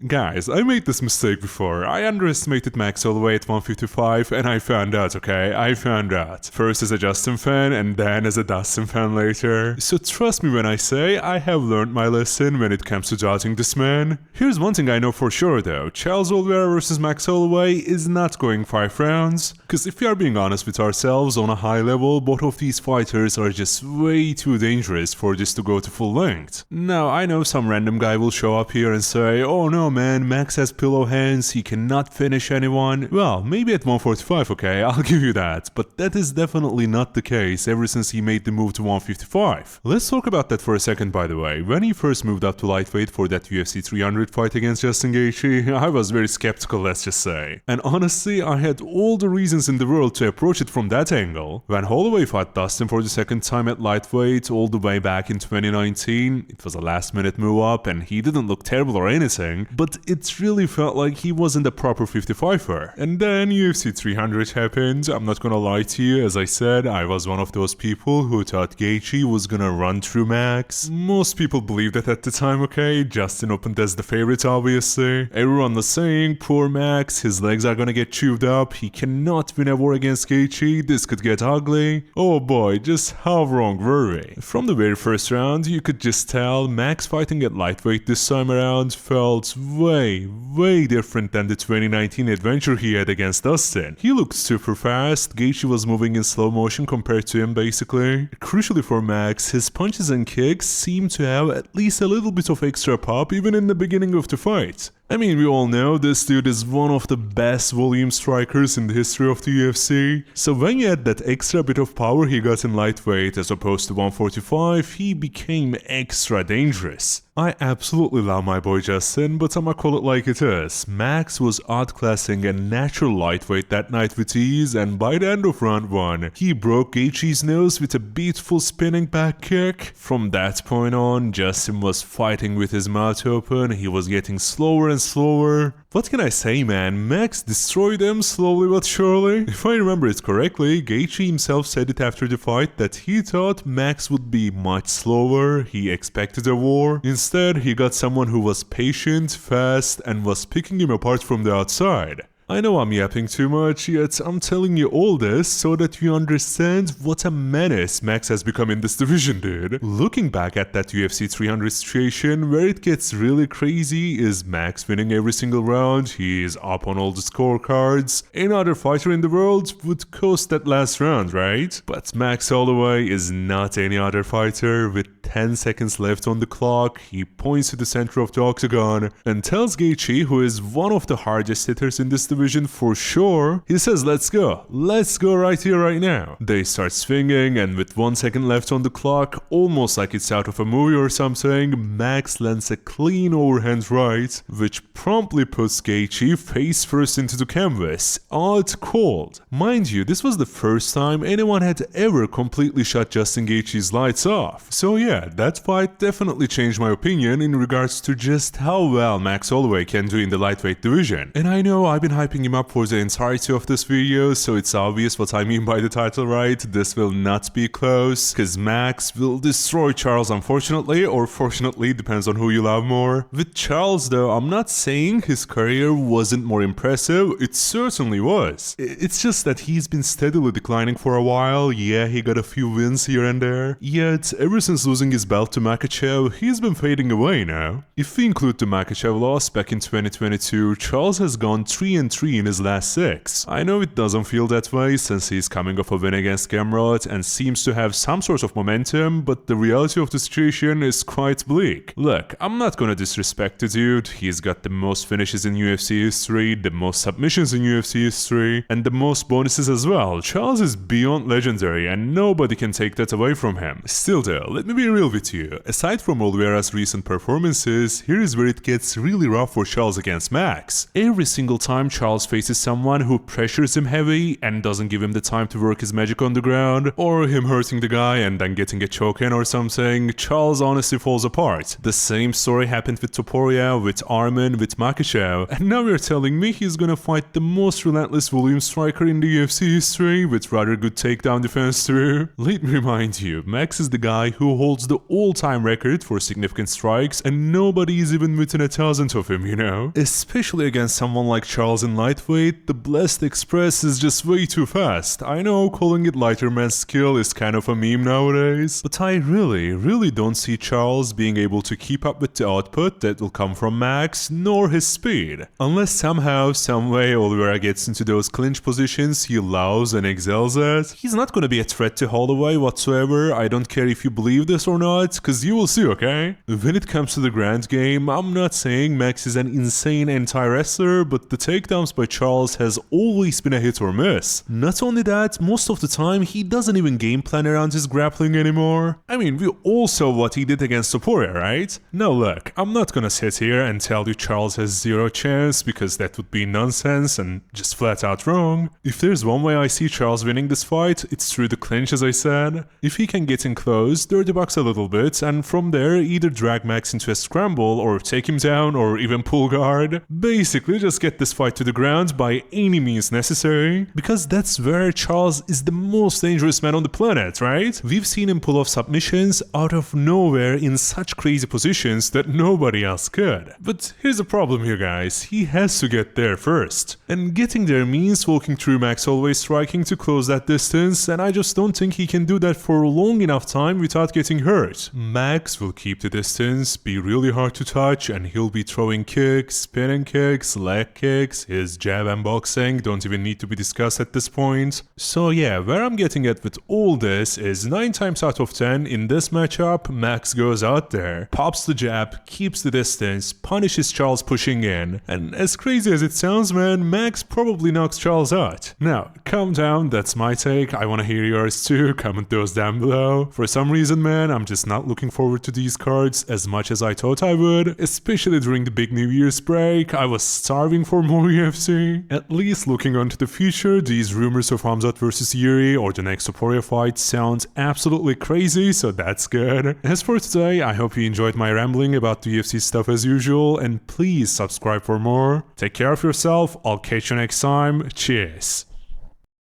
Guys, I made this mistake before. I underestimated Max Holloway at 155 and I found out, okay? I found out. First as a Justin fan and then as a Dustin fan later. So trust me when I say I have learned my lesson when it comes to judging this man. Here's one thing I know for sure though. Charles Oliveira versus Max Holloway is not going 5 rounds. Cause if we are being honest with ourselves on a high level, both of these fighters are just way too dangerous for this to go to full length. Now I know some random guy will show up here and say, oh no man, Max has pillow hands, he cannot finish anyone. Well, maybe at 145, okay, I'll give you that, but that is definitely not the case ever since he made the move to 155. Let's talk about that for a second by the way. When he first moved up to lightweight for that UFC 300 fight against Justin Gaethje, I was very skeptical, let's just say. And honestly, I had all the reasons in the world to approach it from that angle. When Holloway fought Dustin for the second time at lightweight all the way back in 2019, it was a last minute move up and he didn't look terrible or anything, but it really felt like he wasn't a proper 55er. And then UFC 300 happened. I'm not gonna lie to you, as I said, I was one of those people who thought Gaethje was gonna run through Max. Most people believed that at the time, okay? Justin opened as the favorite, obviously. Everyone was saying, poor Max, his legs are gonna get chewed up, he cannot win a war against Gaethje, this could get ugly. Oh boy, just how wrong were we? From the very first round, you could just tell Max fighting at lightweight this time around felt way different than the 2019 adventure he had against Dustin. He looked super fast, Gaethje was moving in slow motion compared to him basically. Crucially for Max, his punches and kicks seemed to have at least a little bit of extra pop even in the beginning of the fight. I mean, we all know this dude is one of the best volume strikers in the history of the UFC. So when you add that extra bit of power he got in lightweight as opposed to 145, he became extra dangerous. I absolutely love my boy Justin, but I'ma call it like it is. Max was outclassing a natural lightweight that night with ease, and by the end of round 1, he broke Gaethje's nose with a beautiful spinning back kick. From that point on, Justin was fighting with his mouth open, he was getting slower and slower. What can I say, man? Max destroyed him slowly but surely. If I remember it correctly, Gaethje himself said it after the fight that he thought Max would be much slower, he expected a war. Instead, he got someone who was patient, fast, and was picking him apart from the outside. I know I'm yapping too much, yet I'm telling you all this so that you understand what a menace Max has become in this division, dude. Looking back at that UFC 300 situation, where it gets really crazy is Max winning every single round, he is up on all the scorecards. Any other fighter in the world would coast that last round, right? But Max Holloway is not any other fighter. With 10 seconds left on the clock, he points to the center of the octagon and tells Gaethje, who is one of the hardest hitters in this division for sure, he says let's go right here right now. They start swinging and with 1 second left on the clock, almost like it's out of a movie or something, Max lands a clean overhand right, which promptly puts Gaethje face first into the canvas, out cold. Mind you, this was the first time anyone had ever completely shut Justin Gaethje's lights off. So yeah, that fight definitely changed my opinion in regards to just how well Max Holloway can do in the lightweight division. And I know I've been hyping him up for the entirety of this video, so it's obvious what I mean by the title, right? This will not be close, cause Max will destroy Charles unfortunately, or fortunately, depends on who you love more. With Charles though, I'm not saying his career wasn't more impressive, it certainly was. It's just that he's been steadily declining for a while. Yeah, he got a few wins here and there, yet ever since losing his belt to Makhachev, he's been fading away now. If we include the Makhachev loss back in 2022, Charles has gone 3-3 in his last 6. I know it doesn't feel that way since he's coming off a win against Gamrot and seems to have some sort of momentum, but the reality of the situation is quite bleak. Look, I'm not gonna disrespect the dude, he's got the most finishes in UFC history, the most submissions in UFC history, and the most bonuses as well. Charles is beyond legendary and nobody can take that away from him. Still though, let me be real with you. Aside from Oliveira's recent performances, here is where it gets really rough for Charles against Max. Every single time Charles Charles faces someone who pressures him heavy and doesn't give him the time to work his magic on the ground, or him hurting the guy and then getting a choke in or something, Charles honestly falls apart. The same story happened with Topuria, with Armin, with Makhachev, and now you're telling me he's gonna fight the most relentless volume striker in the UFC history with rather good takedown defense too? Let me remind you, Max is the guy who holds the all-time record for significant strikes, and nobody is even within 1,000 of him, you know? Especially against someone like Charles in lightweight, the Blessed Express is just way too fast. I know calling it lighter man's skill is kind of a meme nowadays, but I really don't see Charles being able to keep up with the output that will come from Max, nor his speed. Unless somehow, someway Oliveira gets into those clinch positions he loves and excels at, he's not gonna be a threat to Holloway whatsoever. I don't care if you believe this or not, cause you will see, okay? When it comes to the grand game, I'm not saying Max is an insane anti-wrestler, but the takedowns by Charles has always been a hit or miss. Not only that, most of the time he doesn't even game plan around his grappling anymore. I mean, we all saw what he did against Topuria, right? Now look, I'm not gonna sit here and tell you Charles has zero chance, because that would be nonsense and just flat out wrong. If there's one way I see Charles winning this fight, it's through the clinch, as I said. If he can get in close, dirty box a little bit, and from there either drag Max into a scramble or take him down or even pull guard. Basically just get this fight to the ground by any means necessary, because that's where Charles is the most dangerous man on the planet, right? We've seen him pull off submissions out of nowhere in such crazy positions that nobody else could. But here's the problem here, guys. He has to get there first. And getting there means walking through Max Holloway striking to close that distance, and I just don't think he can do that for long enough time without getting hurt. Max will keep the distance, be really hard to touch, and he'll be throwing kicks, spinning kicks, leg kicks, his jab and boxing don't even need to be discussed at this point. So yeah, where I'm getting at with all this is 9 times out of 10 in this matchup, Max goes out there, pops the jab, keeps the distance, punishes Charles pushing in, and as crazy as it sounds, man, Max probably knocks Charles out. Now, calm down, that's my take, I wanna hear yours too, comment those down below. For some reason, man, I'm just not looking forward to these cards as much as I thought I would, especially during the big New Year's break. I was starving for more UFC. At least looking onto the future, these rumors of Hamzat versus Yuri or the next Topuria fight sound absolutely crazy, so that's good. As for today, I hope you enjoyed my rambling about the UFC stuff as usual, and please subscribe for more. Take care of yourself, I'll catch you next time, cheers.